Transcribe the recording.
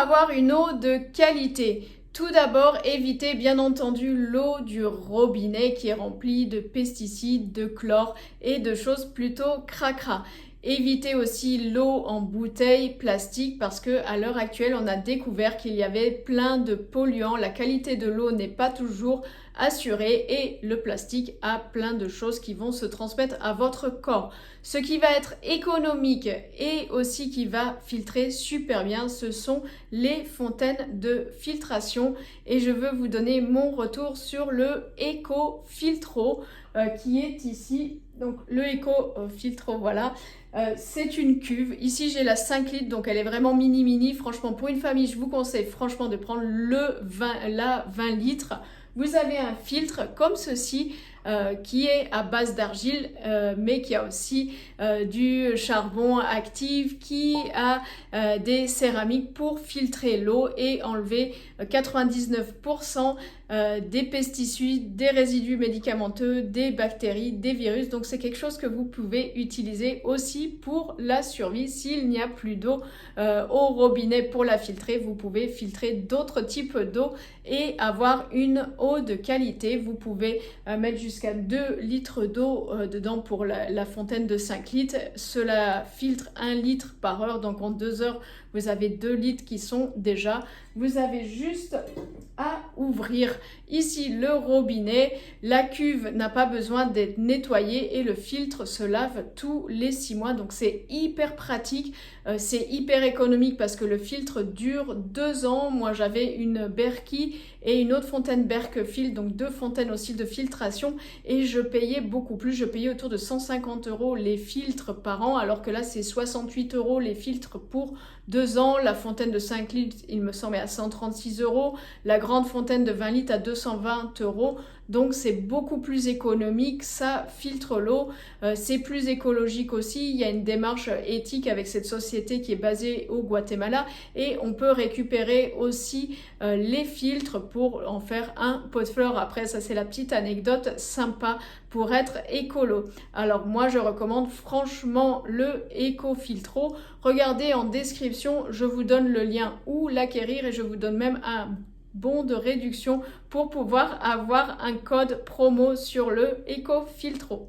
avoir une eau de qualité, tout d'abord, évitez bien entendu l'eau du robinet qui est remplie de pesticides, de chlore et de choses plutôt cracra. Évitez aussi l'eau en bouteille plastique parce que à l'heure actuelle, on a découvert qu'il y avait plein de polluants. La qualité de l'eau n'est pas toujours assurée et le plastique a plein de choses qui vont se transmettre à votre corps. Ce qui va être économique et aussi qui va filtrer super bien, ce sont les fontaines de filtration et je veux vous donner mon retour sur le Eco Filtro qui est ici. Donc le Eco Filtro, voilà. C'est une cuve. Ici, j'ai la 5 litres, donc elle est vraiment mini. Franchement, pour une famille, je vous conseille franchement de prendre la 20 litres. Vous avez un filtre comme ceci qui est à base d'argile, mais qui a aussi du charbon actif, qui a des céramiques pour filtrer l'eau et enlever 99% des pesticides, des résidus médicamenteux, des bactéries, des virus. Donc c'est quelque chose que vous pouvez utiliser aussi pour la survie. S'il n'y a plus d'eau au robinet pour la filtrer, vous pouvez filtrer d'autres types d'eau et avoir une eau de qualité. Vous pouvez mettre jusqu'à 2 litres d'eau dedans pour la fontaine de 5 litres. Cela filtre 1 litre par heure, donc en 2 heures, vous avez 2 litres qui sont déjà. Vous avez juste à ouvrir ici le robinet. La cuve n'a pas besoin d'être nettoyée et le filtre se lave tous les 6 mois. Donc c'est hyper pratique, c'est hyper économique parce que le filtre dure 2 ans. Moi j'avais une Berkey et une autre fontaine Berkefil, donc 2 fontaines aussi de filtration et je payais beaucoup plus. Je payais autour de 150 € les filtres par an alors que là c'est 68 € les filtres pour 2 ans. La fontaine de 5 litres, il me semble, est à 136 €. La grande fontaine de 20 litres à 220 €. Donc c'est beaucoup plus économique, ça filtre l'eau, c'est plus écologique aussi. Il y a une démarche éthique avec cette société qui est basée au Guatemala et on peut récupérer aussi les filtres pour en faire un pot de fleurs. Après ça c'est la petite anecdote sympa pour être écolo. Alors moi je recommande franchement le Eco Filtro. Regardez en description, je vous donne le lien où l'acquérir et je vous donne même un bon de réduction pour pouvoir avoir un code promo sur le Eco Filtro.